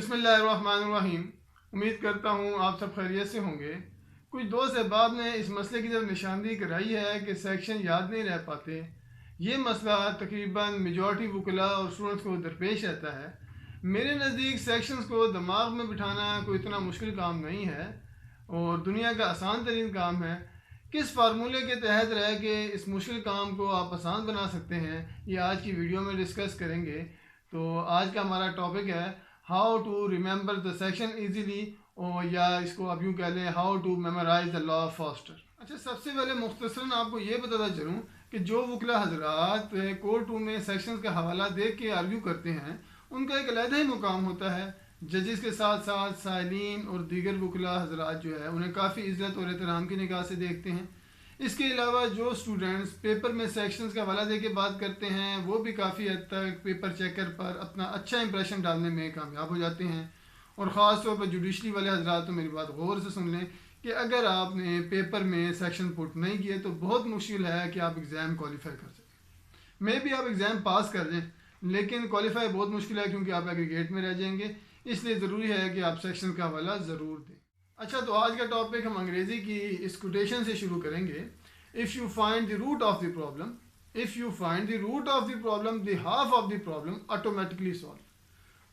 बिस्मिल्लाहिर्रहमानिर्रहीम। उम्मीद करता हूँ आप सब खैरियत से होंगे। कुछ दोस्त अहबाब ने इस मसले की जब निशानदेही कराई है कि सेक्शन याद नहीं रह पाते। ये मसला तकरीबन मेजॉरिटी वकला और स्टूडेंट्स को दरपेश रहता है। मेरे नज़दीक सेक्शंस को दिमाग में बिठाना कोई इतना मुश्किल काम नहीं है और दुनिया का आसान तरीन काम है। किस फार्मूले के तहत रह के इस मुश्किल काम को आप आसान बना सकते हैं, ये आज की वीडियो में डिस्कस करेंगे। तो आज का हमारा टॉपिक है how to remember the section easily, और या इसको आप यूँ कह लें how to memorise the law faster. अच्छा, सबसे पहले मुख्तसरन आपको ये बताता चलूँ कि जो वकला हजरात कोर्ट में सेक्शंस का हवाला दे के आर्ग्यू करते हैं, उनका एक अलहदा ही मुकाम होता है। जजेस के साथ साथ साइलिन और दीगर वकला हजरात जो है उन्हें काफ़ी इज़्ज़त और एहतराम की निगाह से देखते हैं। इसके अलावा जो स्टूडेंट्स पेपर में सेक्शंस का हवाला दे के बात करते हैं, वो भी काफ़ी हद तक पेपर चेकर पर अपना अच्छा इंप्रेशन डालने में कामयाब हो जाते हैं। और ख़ास तौर पर जुडिशरी वाले हजरात तो मेरी बात गौर से सुन लें कि अगर आपने पेपर में सेक्शन पुट नहीं किए तो बहुत मुश्किल है कि आप एग्ज़ाम क्वालिफाई कर सकें। मे भी आप एग्ज़ाम पास कर लें, लेकिन क्वालिफाई बहुत मुश्किल है क्योंकि आप एग्रीगेट में रह जाएंगे। इसलिए ज़रूरी है कि आप सेक्शन का हवाला ज़रूर दें। अच्छा, तो आज का टॉपिक हम अंग्रेज़ी की इस कोटेशन से शुरू करेंगे। If you find the root of the problem, if you find the root of the problem the half of the problem automatically solve.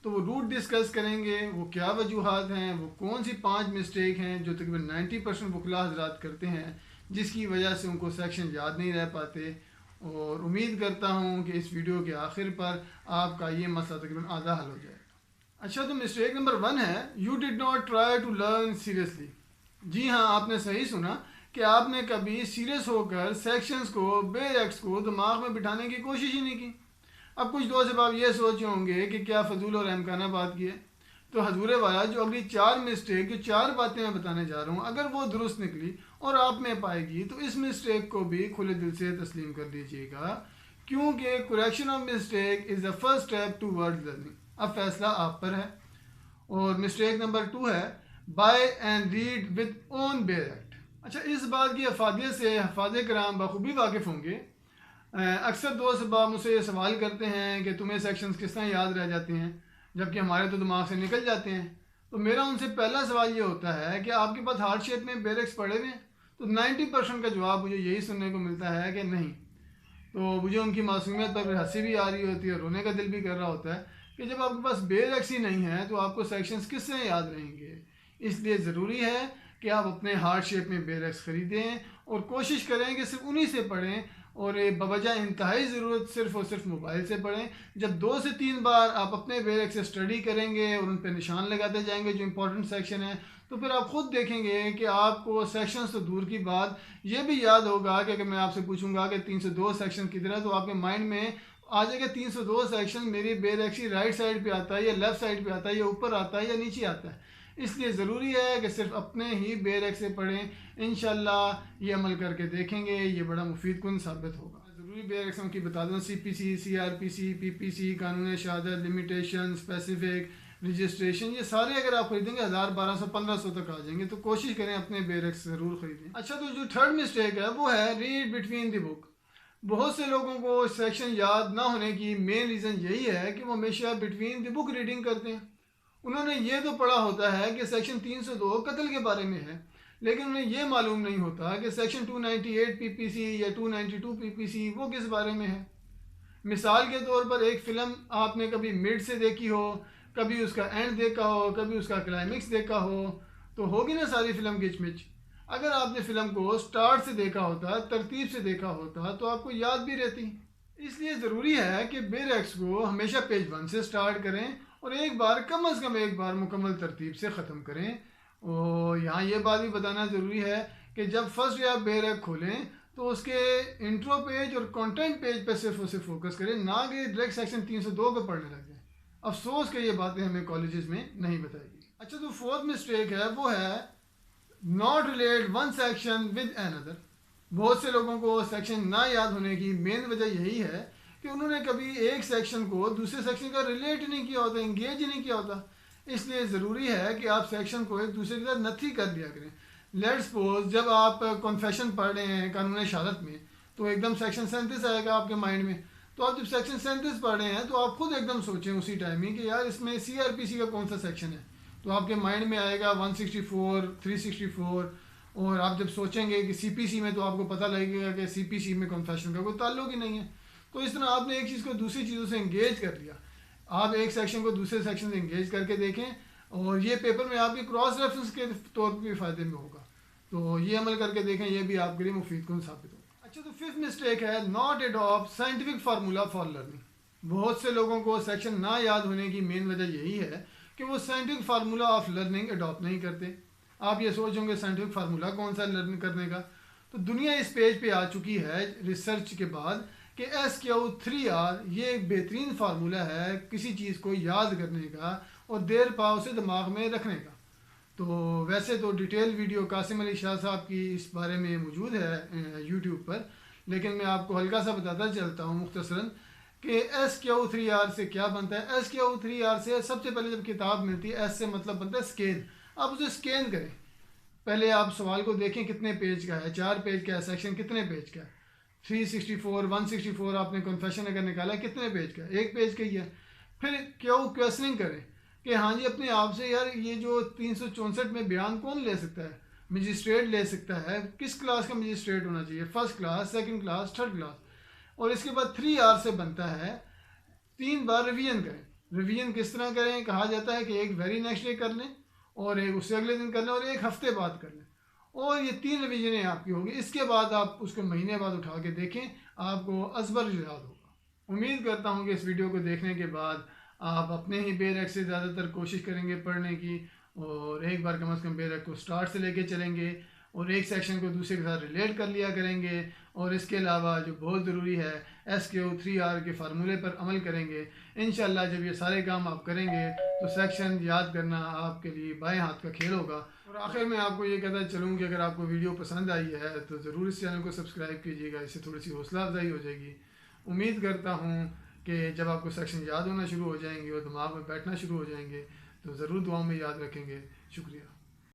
तो वो रूट डिस्कस करेंगे, वो क्या वजूहात हैं, वो कौन सी 5 मिस्टेक हैं जो तकरीबन 90% वकला हजरात करते हैं जिसकी वजह से उनको सेक्शन याद नहीं रह पाते। और उम्मीद करता हूँ कि इस वीडियो के आखिर पर आपका ये मसला तकरीबन आधा हल हो जाएगा। अच्छा, तो मिस्टेक नंबर 1 है you did not try to learn seriously. जी हाँ, आपने सही सुना कि आपने कभी सीरियस होकर सेक्शंस को बेरक्स को दिमाग में बिठाने की कोशिश ही नहीं की। अब कुछ दोस्त आप ये सोचे होंगे कि क्या फजूल और अहमकाना बात की है। तो हजूर वाला जो अगली 4 मिस्टेक, जो 4 बातें मैं बताने जा रहा हूँ, अगर वो दुरुस्त निकली और आप में पाएगी तो इस मिस्टेक को भी खुले दिल से तस्लीम कर लीजिएगा, क्योंकि correction of mistake is the first step to word learning. अब फैसला आप पर है। और मिस्टेक नंबर 2 है buy and read with own bare act. अच्छा, इस बात की अफादियत से हफाज़े कराम बखूबी वाकिफ़ होंगे। अक्सर दोस्त मुझसे ये सवाल करते हैं कि तुम्हें सेक्शंस किस तरह याद रह जाते हैं जबकि हमारे तो दिमाग से निकल जाते हैं। तो मेरा उनसे पहला सवाल ये होता है कि आपके पास हार्ड शेप में बेरक्स पड़े हुए हैं? तो 90% का जवाब मुझे यही सुनने को मिलता है कि नहीं। तो मुझे उनकी मासूमियत पर हंसी भी आ रही होती है, रोने का दिल भी कर रहा होता है कि जब आपके पास बेरक्स ही नहीं है तो आपको सेक्शंस किस तरह याद रहेंगे। इसलिए ज़रूरी है कि आप अपने हार्ड शेप में बेरक्स ख़रीदें और कोशिश करें कि सिर्फ उन्हीं से पढ़ें, और बवजह इंतहाई ज़रूरत सिर्फ़ और सिर्फ मोबाइल से पढ़ें। जब 2 से 3 बार आप अपने बेरक्स से स्टडी करेंगे और उन पर निशान लगाते जाएंगे जो इंपॉर्टेंट सेक्शन है, तो फिर आप ख़ुद देखेंगे कि आपको सेक्शंस तो दूर की बात ये भी याद होगा कि अगर मैं आपसे पूछूंगा कि 302 सेक्शन किधर है, तो आपके माइंड में आ जाएगा 302 सेक्शन मेरी बेरक्स की राइट साइड पे आता है या लेफ़्ट साइड पे आता है या ऊपर आता है या नीचे आता है। इसलिए ज़रूरी है कि सिर्फ अपने ही बेरक्स से पढ़ें। इंशाल्लाह ये अमल करके देखेंगे, ये बड़ा मुफीद कुन साबित होगा। ज़रूरी बेरक्सों की बता दूँ CPC, CRPC, PPC, कानून शहादत, लिमिटेशन, स्पेसिफिक, रजिस्ट्रेशन, ये सारे अगर आप खरीदेंगे 1000, 1200, 1500 तक आ जाएंगे। तो कोशिश करें अपने बेरक्स ज़रूर खरीदें। अच्छा, तो जो 3rd मिस्टेक है वो है रीड बिटवीन द बुक। बहुत से लोगों को सेक्शन याद ना होने की मेन रीज़न यही है कि वो हमेशा बिटवीन द बुक रीडिंग करते हैं। उन्होंने ये तो पढ़ा होता है कि सेक्शन 302 कत्ल के बारे में है, लेकिन उन्हें ये मालूम नहीं होता कि सेक्शन 298 PPC या 292 PPC वो किस बारे में है। मिसाल के तौर पर एक फ़िल्म आपने कभी मिड से देखी हो, कभी उसका एंड देखा हो, कभी उसका क्लाइमेक्स देखा हो, तो होगी ना सारी फ़िल्म गिचमिच। अगर आपने फ़िल्म को स्टार्ट से देखा होता, तरतीब से देखा होता, तो आपको याद भी रहती। इसलिए ज़रूरी है कि बेरक्स को हमेशा पेज 1 से स्टार्ट करें और एक बार कम अज़ कम एक बार मुकम्मल तरतीब से ख़त्म करें। और यहाँ ये बात भी बताना ज़रूरी है कि जब फर्स्ट डे आप बेरक खोलें तो उसके इंट्रो पेज और कंटेंट पेज पर सिर्फ उसे फोकस करें, ना कि डायरेक्ट सेक्शन 302 पे पढ़ने लग जाए। अफसोस कि ये बातें हमें कॉलेजेस में नहीं बताएगी। अच्छा, तो 4th मिस्टेक है वो है not relate one section with another. बहुत से लोगों को सेक्शन ना याद होने की मेन वजह यही है कि उन्होंने कभी एक सेक्शन को दूसरे सेक्शन का रिलेट ही नहीं किया होता, इंगेज ही नहीं किया होता। इसलिए ज़रूरी है कि आप सेक्शन को एक दूसरे के साथ नथी कर दिया करें। लेट्स सपोज जब आप कन्फेशन पढ़ रहे हैं कानून शहादत में, तो एकदम सेक्शन 37 आएगा आपके माइंड में, तो आप जब सेक्शन 37 पढ़ रहे हैं तो आप खुद एकदम सोचें उसी टाइम ही कि यार इसमें CRPC का कौन सा सेक्शन है, तो आपके माइंड में आएगा 164, 364, और आप जब सोचेंगे कि CPC में, तो आपको पता लगेगा कि CPC में कन्फेशन का कोई ताल्लुक ही नहीं है। तो इस तरह आपने एक चीज़ को दूसरी चीज़ों से इंगेज कर लिया। आप एक सेक्शन को दूसरे सेक्शन से इंगेज करके देखें, और ये पेपर में आपके क्रॉस रेफरेंस के तौर पर भी फ़ायदे में होगा। तो ये अमल करके देखें, ये भी आपके लिए मुफीद कौन साबित होगा। अच्छा, तो फिफ्थ मिस्टेक है not adopt scientific formula for learning. बहुत से लोगों को सेक्शन ना याद होने की मेन वजह यही है कि वो scientific formula of learning adopt नहीं करते। आप ये सोचोगे साइंटिफिक फार्मूला कौन सा लर्न करने का, तो दुनिया इस पेज पे आ चुकी है रिसर्च के बाद कि SQ3R ये एक बेहतरीन फार्मूला है किसी चीज़ को याद करने का और देर पा उसे दिमाग में रखने का। तो वैसे तो डिटेल वीडियो कासिम अली शाह साहब की इस बारे में मौजूद है यूट्यूब पर, लेकिन मैं आपको हल्का सा बताता चलता हूँ मुख्तसरन कि SQ3R से क्या बनता है। SQ3R से सबसे पहले जब किताब मिलती है, S से मतलब बनता है स्कैन। आप उसे स्कैन करें, पहले आप सवाल को देखें कितने पेज का है, 4 पेज का है, सेक्शन कितने पेज का है, 364, 164 आपने कन्फेशन अगर निकाला कितने पेज का है, 1 पेज का ही है। फिर क्वेश्चनिंग करें कि हाँ जी अपने आप से, यार ये जो 364 में बयान कौन ले सकता है, मजिस्ट्रेट ले सकता है, किस क्लास का मजिस्ट्रेट होना चाहिए, first class, second class, third class. और इसके बाद 3R से बनता है 3 बार रिवीजन करें। रिवीजन किस तरह करें, कहा जाता है कि एक वेरी नेक्स्ट डे कर लें, और एक उससे अगले दिन कर लें, और एक हफ्ते बाद कर लें, और ये 3 रिवीजनें आपकी होंगी। इसके बाद आप उसको महीने बाद उठा के देखें, आपको अजबर याद होगा। उम्मीद करता हूँ कि इस वीडियो को देखने के बाद आप अपने ही बेरक से ज़्यादातर कोशिश करेंगे पढ़ने की, और एक बार कम से कम बेरक को स्टार्ट से लेके चलेंगे, और एक सेक्शन को दूसरे के साथ रिलेट कर लिया करेंगे, और इसके अलावा जो बहुत ज़रूरी है SQ3R के फार्मूले पर अमल करेंगे। इंशाल्लाह जब ये सारे काम आप करेंगे तो सेक्शन याद करना आपके लिए बाएं हाथ का खेल होगा। और आखिर में आपको ये कहता चलूँ कि अगर आपको वीडियो पसंद आई है तो ज़रूर इस चैनल को सब्सक्राइब कीजिएगा, इससे थोड़ी सी हौसला अफजाई हो जाएगी। उम्मीद करता हूँ कि जब आपको सेक्शन याद होना शुरू हो जाएंगे और दिमाग में बैठना शुरू हो जाएंगे तो ज़रूर दुआओं में याद रखेंगे। शुक्रिया।